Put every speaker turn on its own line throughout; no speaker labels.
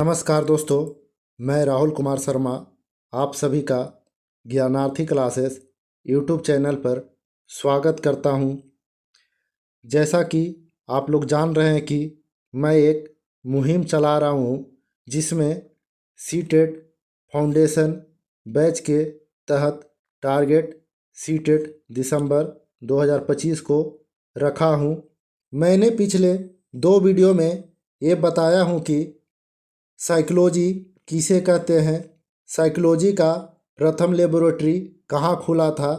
नमस्कार दोस्तों, मैं राहुल कुमार शर्मा आप सभी का ज्ञानार्थी क्लासेस यूट्यूब चैनल पर स्वागत करता हूं। जैसा कि आप लोग जान रहे हैं कि मैं एक मुहिम चला रहा हूं जिसमें सीटेट फाउंडेशन बैच के तहत टारगेट सीटेट दिसंबर 2025 को रखा हूं। मैंने पिछले 2 वीडियो में ये बताया हूं कि साइकोलॉजी किसे कहते हैं, साइकोलॉजी का प्रथम लेबोरेटरी कहाँ खुला था।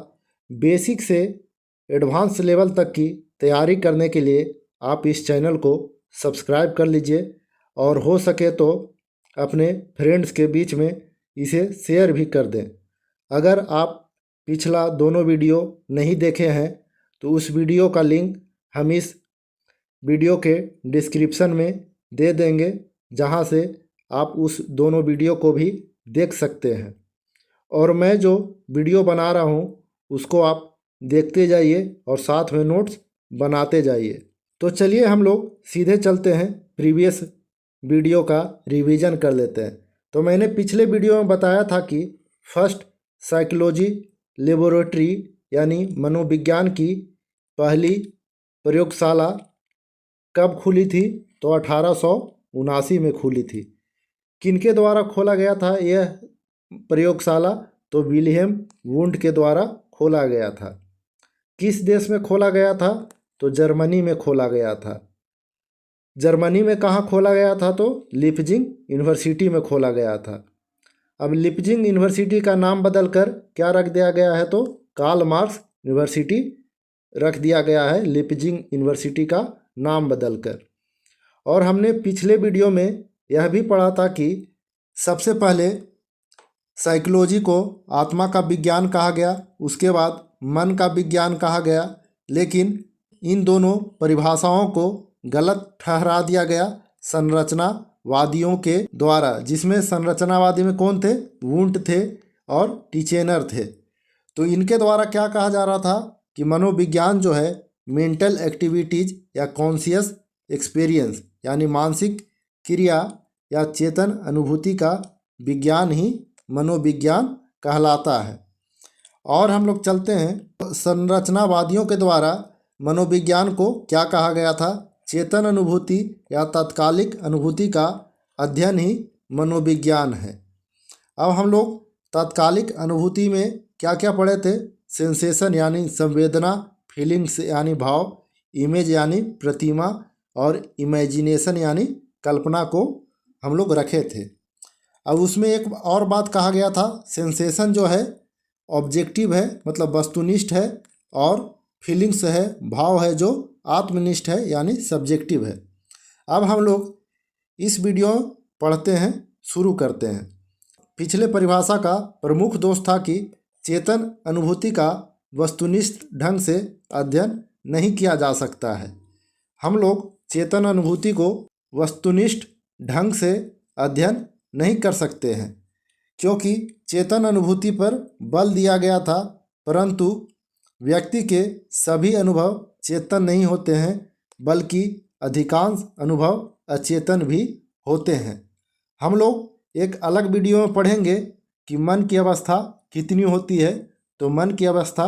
बेसिक से एडवांस लेवल तक की तैयारी करने के लिए आप इस चैनल को सब्सक्राइब कर लीजिए और हो सके तो अपने फ्रेंड्स के बीच में इसे शेयर भी कर दें। अगर आप पिछला दोनों वीडियो नहीं देखे हैं तो उस वीडियो का लिंक हम इस वीडियो के डिस्क्रिप्शन में दे देंगे, जहां से आप उस दोनों वीडियो को भी देख सकते हैं। और मैं जो वीडियो बना रहा हूं उसको आप देखते जाइए और साथ में नोट्स बनाते जाइए। तो चलिए हम लोग सीधे चलते हैं, प्रीवियस वीडियो का रिवीजन कर लेते हैं। तो मैंने पिछले वीडियो में बताया था कि फर्स्ट साइकोलॉजी लेबोरेटरी यानी मनोविज्ञान की पहली प्रयोगशाला कब खुली थी, तो 1879 में खुली थी। किनके द्वारा खोला गया था यह प्रयोगशाला, तो विलियम वुंड के द्वारा खोला गया था। किस देश में खोला गया था, तो जर्मनी में खोला गया था। जर्मनी में कहाँ खोला गया था, तो लिप्जिंग यूनिवर्सिटी में खोला गया था। अब लिप्जिंग यूनिवर्सिटी का नाम बदलकर क्या रख दिया गया है, तो कार्ल मार्क्स यूनिवर्सिटी रख दिया गया है, लिप्जिंग यूनिवर्सिटी का नाम बदलकर। और हमने पिछले वीडियो में यह भी पढ़ा था कि सबसे पहले साइकोलॉजी को आत्मा का विज्ञान कहा गया, उसके बाद मन का विज्ञान कहा गया, लेकिन इन दोनों परिभाषाओं को गलत ठहरा दिया गया संरचनावादियों के द्वारा, जिसमें संरचनावादी में कौन थे, वुंट थे और टिचेनर थे। तो इनके द्वारा क्या कहा जा रहा था कि मनोविज्ञान जो है मेंटल एक्टिविटीज या कॉन्शियस एक्सपीरियंस यानी मानसिक क्रिया या चेतन अनुभूति का विज्ञान ही मनोविज्ञान कहलाता है। और हम लोग चलते हैं, संरचनावादियों के द्वारा मनोविज्ञान को क्या कहा गया था, चेतन अनुभूति या तात्कालिक अनुभूति का अध्ययन ही मनोविज्ञान है। अब हम लोग तात्कालिक अनुभूति में क्या क्या पढ़े थे, सेंसेशन यानी संवेदना, फीलिंग्स यानी भाव, इमेज यानी प्रतिमा और इमेजिनेशन यानी कल्पना को हम लोग रखे थे। अब उसमें एक और बात कहा गया था, सेंसेशन जो है ऑब्जेक्टिव है मतलब वस्तुनिष्ठ है, और फीलिंग्स है, भाव है जो आत्मनिष्ठ है यानी सब्जेक्टिव है। अब हम लोग इस वीडियो पढ़ते हैं, शुरू करते हैं। पिछले परिभाषा का प्रमुख दोष था कि चेतन अनुभूति का वस्तुनिष्ठ ढंग से अध्ययन नहीं किया जा सकता है। हम लोग चेतन अनुभूति को वस्तुनिष्ठ ढंग से अध्ययन नहीं कर सकते हैं, क्योंकि चेतन अनुभूति पर बल दिया गया था, परंतु व्यक्ति के सभी अनुभव चेतन नहीं होते हैं, बल्कि अधिकांश अनुभव अचेतन भी होते हैं। हम लोग एक अलग वीडियो में पढ़ेंगे कि मन की अवस्था कितनी होती है, तो मन की अवस्था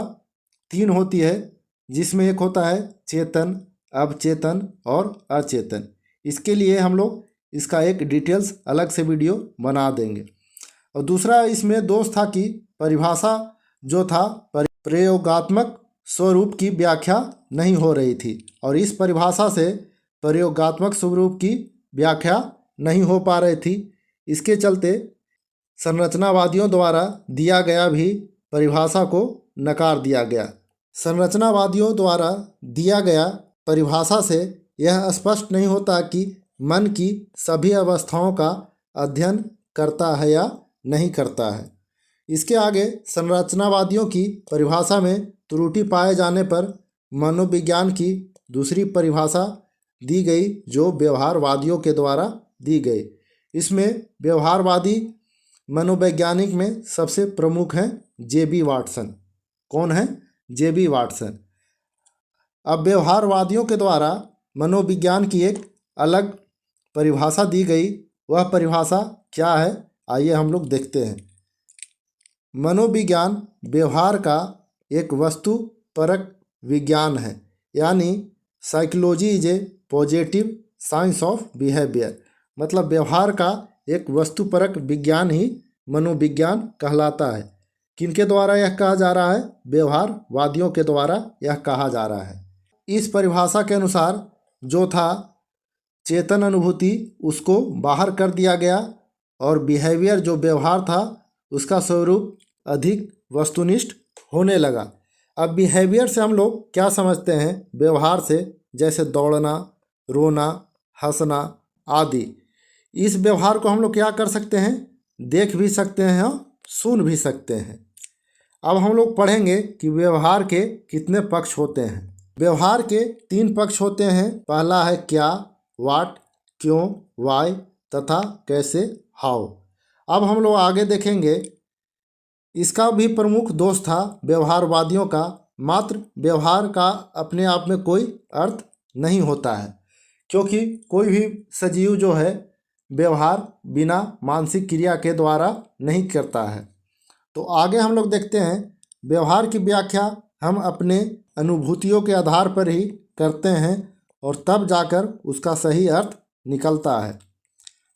3 होती है, जिसमें एक होता है चेतन, अवचेतन और अचेतन। इसके लिए हम लोग इसका एक डिटेल्स अलग से वीडियो बना देंगे। और दूसरा इसमें दोष था कि परिभाषा जो था प्रयोगात्मक स्वरूप की व्याख्या नहीं हो रही थी, और इस परिभाषा से प्रयोगात्मक स्वरूप की व्याख्या नहीं हो पा रही थी। इसके चलते संरचनावादियों द्वारा दिया गया भी परिभाषा को नकार दिया गया। संरचनावादियों द्वारा दिया गया परिभाषा से यह स्पष्ट नहीं होता कि मन की सभी अवस्थाओं का अध्ययन करता है या नहीं करता है। इसके आगे संरचनावादियों की परिभाषा में त्रुटि पाए जाने पर मनोविज्ञान की दूसरी परिभाषा दी गई, जो व्यवहारवादियों के द्वारा दी गई। इसमें व्यवहारवादी मनोवैज्ञानिक में सबसे प्रमुख हैं जे.बी. वाटसन। कौन है? जे.बी. वाटसन। अब व्यवहारवादियों के द्वारा मनोविज्ञान की एक अलग परिभाषा दी गई, वह परिभाषा क्या है, आइए हम लोग देखते हैं। मनोविज्ञान व्यवहार का एक वस्तुपरक विज्ञान है, यानी psychology is a positive science of behaviour. मतलब व्यवहार का एक वस्तुपरक विज्ञान ही मनोविज्ञान कहलाता है। किनके द्वारा यह कहा जा रहा है? व्यवहारवादियों के द्वारा यह कहा जा रहा है। इस परिभाषा के अनुसार जो था चेतन अनुभूति उसको बाहर कर दिया गया और बिहेवियर जो व्यवहार था उसका स्वरूप अधिक वस्तुनिष्ठ होने लगा। अब बिहेवियर से हम लोग क्या समझते हैं? व्यवहार से जैसे दौड़ना, रोना, हंसना आदि। इस व्यवहार को हम लोग क्या कर सकते हैं? देख भी सकते हैं और सुन भी सकते हैं। अब हम लोग पढ़ेंगे कि व्यवहार के कितने पक्ष होते हैं। व्यवहार के 3 पक्ष होते हैं। पहला है क्या, व्हाट, क्यों, वाई तथा कैसे, हाउ। अब हम लोग आगे देखेंगे। इसका भी प्रमुख दोष था व्यवहारवादियों का, मात्र व्यवहार का अपने आप में कोई अर्थ नहीं होता है, क्योंकि कोई भी सजीव जो है व्यवहार बिना मानसिक क्रिया के द्वारा नहीं करता है। तो आगे हम लोग देखते हैं व्यवहार की व्याख्या हम अपने अनुभूतियों के आधार पर ही करते हैं और तब जाकर उसका सही अर्थ निकलता है।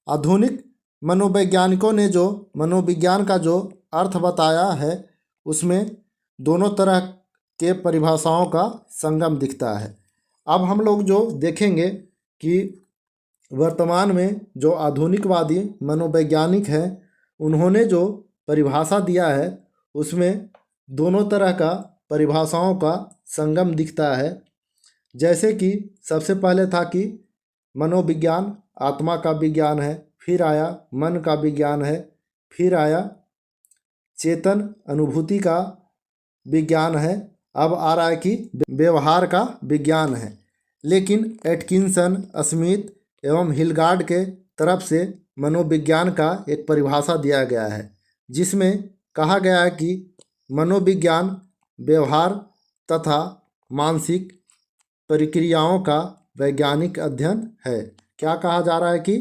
आधुनिक मनोवैज्ञानिकों ने जो मनोविज्ञान का जो अर्थ बताया है उसमें दोनों तरह के परिभाषाओं का संगम दिखता है। अब हम लोग जो देखेंगे कि वर्तमान में जो आधुनिकवादी मनोवैज्ञानिक हैं उन्होंने जो परिभाषा दिया है उसमें दोनों तरह का परिभाषाओं का संगम दिखता है। जैसे कि सबसे पहले था कि मनोविज्ञान आत्मा का विज्ञान है, फिर आया मन का विज्ञान है, फिर आया चेतन अनुभूति का विज्ञान है, अब आ रहा है कि व्यवहार का विज्ञान है। लेकिन एटकिंसन, स्मिथ एवं हिलगार्ड के तरफ से मनोविज्ञान का एक परिभाषा दिया गया है जिसमें कहा गया है कि मनोविज्ञान व्यवहार तथा मानसिक प्रक्रियाओं का वैज्ञानिक अध्ययन है। क्या कहा जा रहा है कि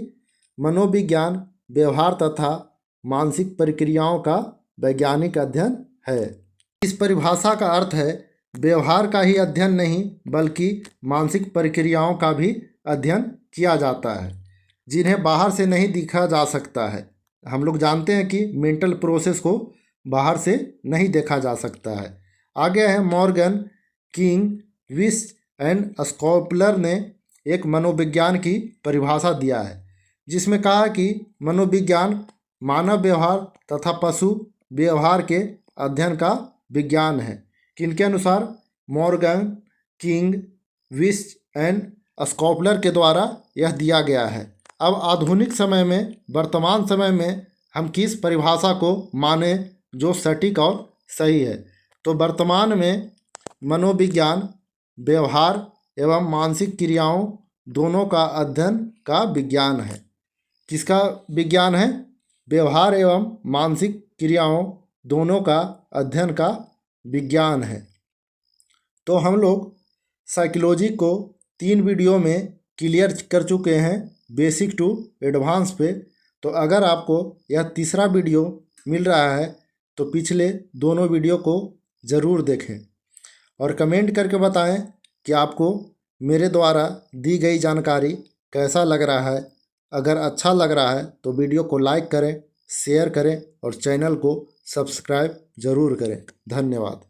मनोविज्ञान व्यवहार तथा मानसिक प्रक्रियाओं का वैज्ञानिक अध्ययन है। इस परिभाषा का अर्थ है व्यवहार का ही अध्ययन नहीं बल्कि मानसिक प्रक्रियाओं का भी अध्ययन किया जाता है जिन्हें बाहर से नहीं देखा जा सकता है। हम लोग जानते हैं कि मेंटल प्रोसेस को बाहर से नहीं देखा जा सकता है। आगे है मॉर्गन, किंग, विश एंड स्कॉपलर ने एक मनोविज्ञान की परिभाषा दिया है जिसमें कहा कि मनोविज्ञान मानव व्यवहार तथा पशु व्यवहार के अध्ययन का विज्ञान है। किनके अनुसार? मॉर्गन, किंग, विश एंड स्कॉपलर के द्वारा यह दिया गया है। अब आधुनिक समय में, वर्तमान समय में हम किस परिभाषा को माने जो सटीक और सही है? तो वर्तमान में मनोविज्ञान व्यवहार एवं मानसिक क्रियाओं दोनों का अध्ययन का विज्ञान है। किसका विज्ञान है? व्यवहार एवं मानसिक क्रियाओं दोनों का अध्ययन का विज्ञान है। तो हम लोग साइकोलॉजी को 3 वीडियो में क्लियर कर चुके हैं, बेसिक टू एडवांस पे। तो अगर आपको यह तीसरा वीडियो मिल रहा है तो पिछले दोनों वीडियो को ज़रूर देखें और कमेंट करके बताएं कि आपको मेरे द्वारा दी गई जानकारी कैसा लग रहा है। अगर अच्छा लग रहा है तो वीडियो को लाइक करें, शेयर करें और चैनल को सब्सक्राइब ज़रूर करें। धन्यवाद।